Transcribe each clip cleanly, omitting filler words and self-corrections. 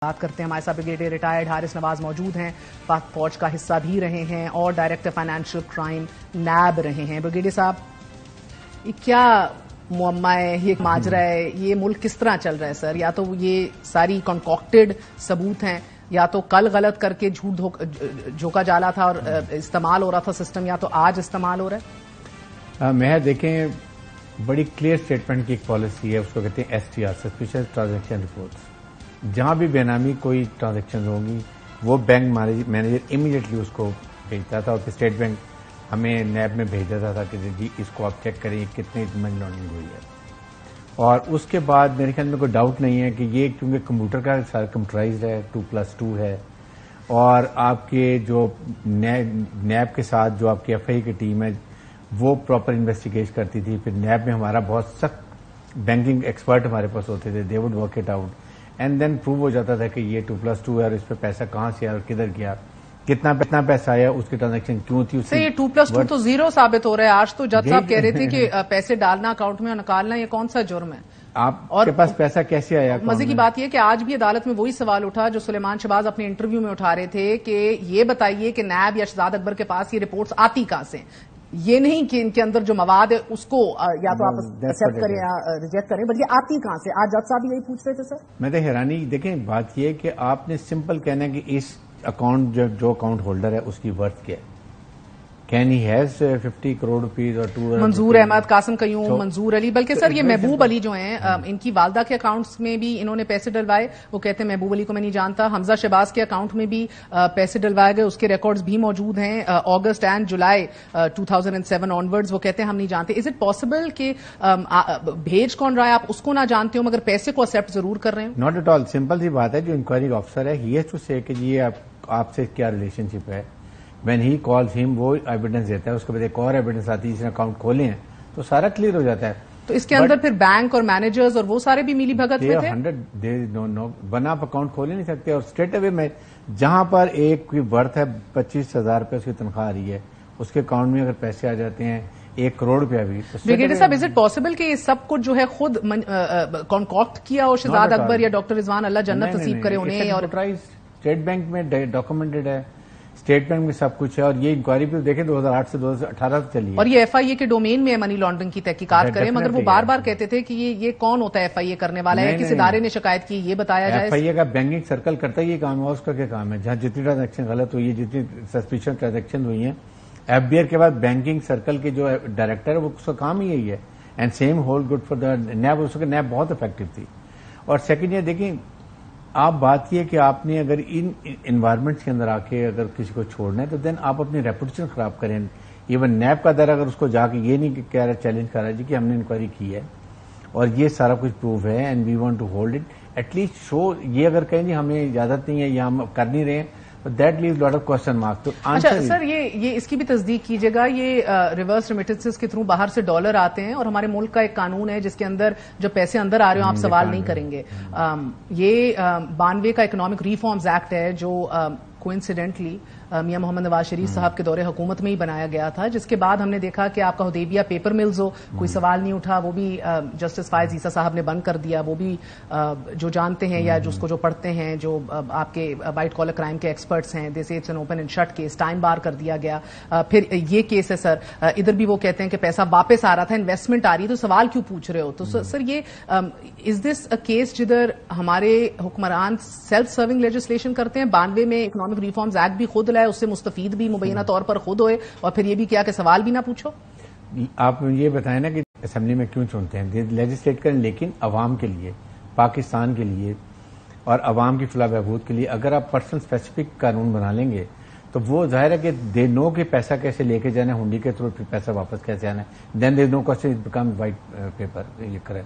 بات کرتے ہیں. ہمارے ساتھ بریگیڈیئر ریٹائرڈ حارث نواز موجود ہیں, پاک فوج کا حصہ بھی رہے ہیں اور ڈائریکٹر فائنینشیل کرائم نیب رہے ہیں. بریگیڈیئر صاحب, یہ کیا معمہ ہے, یہ ماجرا ہے, یہ ملک کس طرح چل رہا ہے سر؟ یا تو یہ ساری کنکاکٹڈ ثبوت ہیں, یا تو کل غلط کر کے جھوٹ جھوکا جالا تھا اور استعمال ہو رہا تھا سسٹم, یا تو آج استعمال ہو رہا ہے؟ میں دیکھیں, بڑی کلیئر سٹیٹمنٹ کی ایک پالیسی ہے, اس کو کہتے ہیں STR, سسپیشس ٹرانزیکشن رپورٹس. جہاں بھی بے نامی کوئی ٹرانزیکشن ہوگی وہ بینک مینیجر امیڈیٹلی اس کو بھیجتا تھا, اور پھر اسٹیٹ بینک ہمیں نیب میں بھیج دیتا تھا کہ جی اس کو آپ چیک کریں کتنی منی لانڈرنگ ہوئی ہے. اور اس کے بعد میرے خیال میں کوئی ڈاؤٹ نہیں ہے کہ یہ کیونکہ کمپیوٹر کا سارا کمپیوٹرائزڈ ہے, 2+2 ہے, اور آپ کے جو نیب کے ساتھ جو آپ کی FI کی ٹیم ہے وہ پراپر انویسٹیگیٹ کرتی تھی. پھر نیب میں ہمارا بہت سخت بینکنگ ایکسپرٹ ہمارے پاس ہوتے تھے, they would work it out and then prove ہو جاتا تھا کہ یہ 2+2 ہے اور اس پہ پیسہ کہاں سے آیا اور کدھر گیا, کتنا پیسہ آیا, اس کی ٹرانزیکشن کیوں تھی. اس سے یہ 2+2 تو زیرو ثابت ہو رہا ہے. آج تو جج صاحب کہہ رہے تھے کہ پیسے ڈالنا اکاؤنٹ میں اور نکالنا یہ کون سا جرم ہے؟ آپ کے پاس پیسہ کیسے آیا؟ مزے کی بات یہ کہ آج بھی عدالت میں وہی سوال اٹھا جو سلیمان شہباز اپنے انٹرویو میں اٹھا رہے تھے کہ یہ بتائیے کہ نیب یا شہزاد اکبر کے پاس یہ رپورٹس آتی کہاں سے؟ یہ نہیں کہ ان کے اندر جو مواد ہے اس کو یا تو آپ ایکسپٹ کریں یا ریجیکٹ کریں, بلکہ آتی کہاں سے؟ آج جج صاحب یہی پوچھ رہے تھے سر. میں تو حیرانی, دیکھیں بات یہ کہ آپ نے سمپل کہنا ہے کہ اس اکاؤنٹ جو اکاؤنٹ ہولڈر ہے اس کی ورتھ کیا ہے. Can he has 50 crore rupees اور 2 منظور احمد, قاسم قیوم, منظور علی, بلکہ سر یہ محبوب علی جو ہیں ان کی والدہ کے اکاؤنٹس میں بھی انہوں نے پیسے ڈلوائے. وہ کہتے ہیں محبوب علی کو میں نہیں جانتا. حمزہ شہباز کے اکاؤنٹ میں بھی پیسے ڈلوائے گئے, اس کے ریکارڈز بھی موجود ہیں اگست اینڈ جولائی 2007 آنورڈز. وہ کہتے ہیں ہم نہیں جانتے. از اٹ پاسبل کہ بھیج کون رہا ہے آپ اس کو نہ جانتے ہو مگر پیسے کو ایکسپٹ ضرور کر رہے ہو؟ Not at all. سمپل سی بات ہے, جو انکوائری آفیسر ہے ہی ہیز ٹو سے کہ جی آپ سے کیا ریلیشن شپ ہے. وین ہی کالز ہم وہ ایویڈنس دیتا ہے, اس کے بعد ایک اور ایویڈنس آتی ہے جس نے اکاؤنٹ کھولے ہیں تو سارا کلیئر ہو جاتا ہے. تو اس کے اندر پھر بینک اور مینیجرز اور وہ سارے بھی میلی بھگت میں تھے. ون آپ اکاؤنٹ کھول نہیں سکتے, اور اسٹریٹ اوے میں جہاں پر ایک کی ورتھ ہے 25,000 روپے اس کی تنخواہ آ رہی ہے, اس کے اکاؤنٹ میں اگر پیسے آ جاتے ہیں 1 کروڑ روپیہ بھی. بریگیڈیئر صاحب, از اٹ پاسبل کہ یہ سب کچھ جو ہے خود کانکاکٹ کیا ہو شہزاد اکبر یا ڈاکٹر رضوان اللہ جنت نصیب کرے انہیں؟ اور اسٹیٹ بینک میں ڈاکومنٹڈ ہے, اسٹیٹ بینک میں سب کچھ ہے, اور یہ انکوائری بھی دیکھیں 2008 سے 2018 تک چلی ہے. اور یہ FIA کے ڈومین میں منی لانڈرنگ کی تحقیقات کریں, مگر وہ بار بار کہتے تھے کہ یہ کون ہوتا ہے FIA کرنے والا ہے, کس ادارے نے شکایت کی, یہ بتایا جائے. FIA کا بینکنگ سرکل کرتا ہی یہ کام ہے, اس کا کیا کام ہے؟ جہاں جتنی ٹرانزیکشن غلط ہوئی ہے, جتنی سسپیشن ٹرانزیکشن ہوئی ہیں, FBR کے بعد بینکنگ سرکل کے جو ڈائریکٹر ہے وہ اس کا کام ہی یہی ہے. And same hold good for the NAB. اس کا نیب بہت افیکٹو تھی. اور سیکنڈ یہ دیکھیں, آپ بات یہ کہ آپ نے اگر ان انوائرمنٹس کے اندر آ کے اگر کسی کو چھوڑنا ہے تو دین آپ اپنی ریپوٹیشن خراب کریں. ایون نیب کا در اگر اس کو جا کے یہ نہیں کہہ رہا, چیلنج کر رہا جی کہ ہم نے انکوائری کی ہے اور یہ سارا کچھ پروف ہے and we want to hold it, at least show. یہ اگر کہیں جی ہمیں اجازت نہیں ہے یا ہم کر نہیں رہے ہیں, that leaves lot of question mark. تو اچھا سر, یہ اس کی بھی تصدیق کیجیے گا, یہ ریورس ریمیٹنسز کے تھرو باہر سے ڈالر آتے ہیں اور ہمارے ملک کا ایک قانون ہے جس کے اندر جب پیسے اندر آ رہے ہوں آپ سوال نہیں کریں گے. یہ 92 کا اکنامک ریفارمز ایکٹ ہے جو کوئنسیڈنٹلی میاں محمد نواز شریف صاحب کے دور حکومت میں ہی بنایا گیا تھا, جس کے بعد ہم نے دیکھا کہ آپ کا حدیبیہ پیپر ملز ہو, کوئی سوال نہیں اٹھا, وہ بھی جسٹس فائز عیسیٰ صاحب نے بند کر دیا. وہ بھی جو جانتے ہیں یا جس کو جو پڑھتے ہیں, جو آپ کے وائٹ کالر کرائم کے ایکسپرٹس ہیں, they say it's an open and shut case, time bar کر دیا گیا. پھر یہ کیس ہے سر, ادھر بھی وہ کہتے ہیں کہ پیسہ واپس آ رہا تھا, انویسٹمنٹ آ رہی ہے, تو سوال کیوں پوچھ رہے ہو؟ تو سر یہ از دس اے کیس جدھر ہمارے حکمران سیلف سرونگ لیجسلیشن کرتے ہیں؟ 92 میں اکنامک ریفارمز ایکٹ بھی خود لائے, اس سے مستفید بھی مبینہ طور پر خود ہوئے, اور پھر یہ بھی کیا کہ سوال بھی نہ پوچھو. آپ یہ بتائیں نا کہ اسمبلی میں کیوں چنتے ہیں؟ لیجسلیٹ کریں لیکن عوام کے لیے, پاکستان کے لیے اور عوام کی فلاح بہبود کے لیے. اگر آپ پرسن اسپیسیفک قانون بنا لیں گے تو وہ ظاہر ہے کہ دے نو کہ پیسہ کیسے لے کے جانا ہے, ہنڈی کے تھرو پیسہ واپس کیسے آنا ہے. Then they no question it become white paper, یہ کریں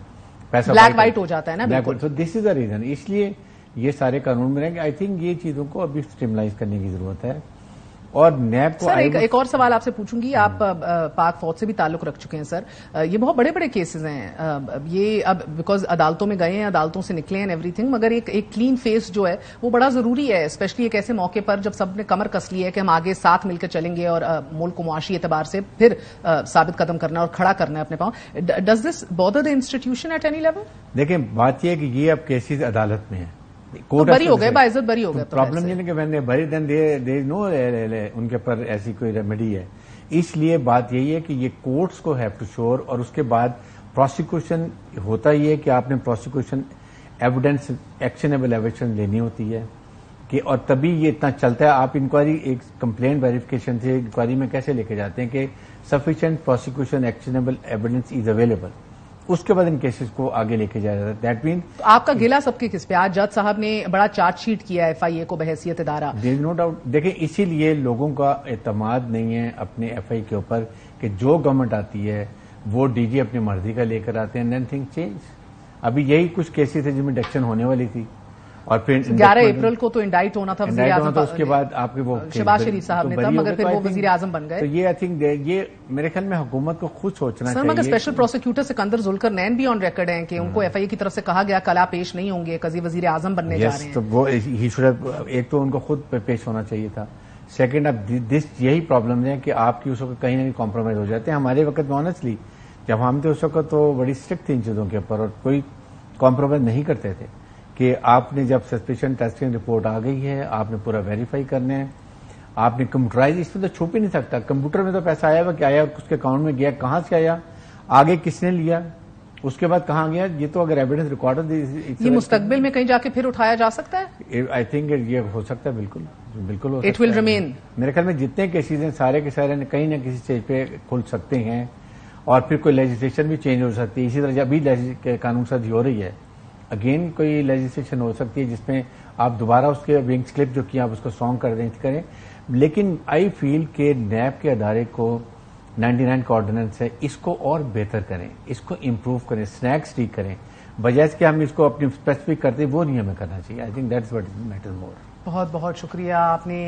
پیسہ بلیک وائٹ ہو جاتا ہے نا. بالکل. تو دس از دا ریزن, اس لیے یہ سارے قانون بنیں گے. آئی تھنک یہ چیزوں کو ابھی اسٹیملائز کرنے کی ضرورت ہے. اور نیب کو سر ایک اور سوال آپ سے پوچھوں گی, آپ پاک فوج سے بھی تعلق رکھ چکے ہیں سر, یہ بہت بڑے بڑے کیسز ہیں, یہ اب بیکاز عدالتوں میں گئے ہیں, عدالتوں سے نکلے ہیں ایوری تھنگ, مگر ایک کلین فیس جو ہے وہ بڑا ضروری ہے, اسپیشلی ایک ایسے موقع پر جب سب نے کمر کس لی ہے کہ ہم آگے ساتھ مل کر چلیں گے اور ملک کو معاشی اعتبار سے پھر ثابت قدم کرنا اور کھڑا کرنا ہے اپنے پاؤں. Does this bother the institution at any level? دیکھیں بات یہ ہے کہ یہ اب کیسز عدالت میں ہیں, بری ہو گئے، باعزت بری ہو گئے. پرابلم یہ نہیں کہ میں نے بری دین دے نو ان کے اوپر ایسی کوئی ریمیڈی ہے. اس لیے بات یہی ہے کہ یہ کورٹس کو ہیو ٹو شور، اور اس کے بعد پروسیکیوشن ہوتا ہی ہے کہ آپ نے پروسیکیوشن ایویڈینس ایکشنیبل ایویڈینس لینی ہوتی ہے کہ، اور تبھی یہ اتنا چلتا ہے. آپ انکوائری ایک کمپلین ویریفیکیشن سے انکوائری میں کیسے لے کے جاتے ہیں کہ sufficient prosecution actionable evidence is available, اس کے بعد ان کیسز کو آگے لے کے جایا جاتا ہے. دیٹ مین آپ کا گلا سب کے کس پہ؟ آج جج صاحب نے بڑا چارج شیٹ کیا ہے FIA کو بحیثیت ادارہ. دیر از نو ڈاؤٹ. دیکھیں اسی لیے لوگوں کا اعتماد نہیں ہے اپنے FIA کے اوپر کہ جو گورنمنٹ آتی ہے وہ DG اپنی مرضی کا لے کر آتے ہیں، دین تھنگ چینج. ابھی یہی کچھ کیسز تھے جن میں ڈیکشن ہونے والی تھی، اور پھر 11 اپریل کو تو انڈائٹ ہونا تھا وزیر اعظم، اس کے بعد آپ کے وہ شہباز شریف صاحب نے تھا، مگر پھر وہ وزیر اعظم بن گئے. تو یہ آئی تھنک یہ میرے خیال میں حکومت کو خود سوچنا سر چاہیے. مگر اسپیشل پروسیکیوٹر سکندر ذوالقرنین بھی آن ریکارڈ ہیں کہ ان کو FIA کی طرف سے کہا گیا کلا پیش نہیں ہوں گے، قضی وزیر اعظم بننے جا رہے ہیں. تو وہ ایک تو ان کو خود پیش ہونا چاہیے تھا. سیکنڈ اب یہی پرابلم ہے کہ آپ کی اس وقت کہیں نہ کہیں کمپرومائز ہو جاتے ہیں. ہمارے وقت میں آنیسٹلی جب ہم تھے اس وقت تو بڑی اسٹرکٹ تھی ان چیزوں کے اوپر، اور کوئی کمپرومائز نہیں کرتے تھے کہ آپ نے جب سسپیشن ٹیسٹنگ رپورٹ آ گئی ہے آپ نے پورا ویریفائی کرنا ہے. آپ نے کمپیوٹرائز، اس میں تو چھپ ہی نہیں سکتا. کمپیوٹر میں تو پیسہ آیا ہوا کہ آیا، اس کے اکاؤنٹ میں گیا، کہاں سے آیا، آگے کس نے لیا، اس کے بعد کہاں گیا. یہ تو اگر ایویڈنس ریکارڈ، یہ مستقبل میں کہیں جا کے پھر اٹھایا جا سکتا ہے. آئی تھنک یہ ہو سکتا ہے، بالکل بالکل ہو اٹ ول ریمین. میرے خیال میں جتنے کیسز ہیں سارے کے سارے کہیں نہ کسی اسٹیج پہ کھل سکتے ہیں، اور پھر کوئی لیجسلیشن بھی چینج ہو سکتی ہے. اسی طرح ابھی قانون سازی ہو رہی ہے، اگین کوئی لیجسلیشن ہو سکتی ہے جس میں آپ دوبارہ اس کے ونگس کلپ جو کیا آپ اس کو سانگ کر دیں کریں. لیکن آئی فیل کہ نیب کے ادارے کو 99 کا آرڈیننس ہے، اس کو اور بہتر کریں، اس کو امپروو کریں، سنیکس ٹھیک کریں، بجائے کہ ہم اس کو اپنی اسپیسیفک کرتے وہ نہیں ہمیں کرنا چاہیے. I think that's what matters more. بہت بہت شکریہ. آپ نے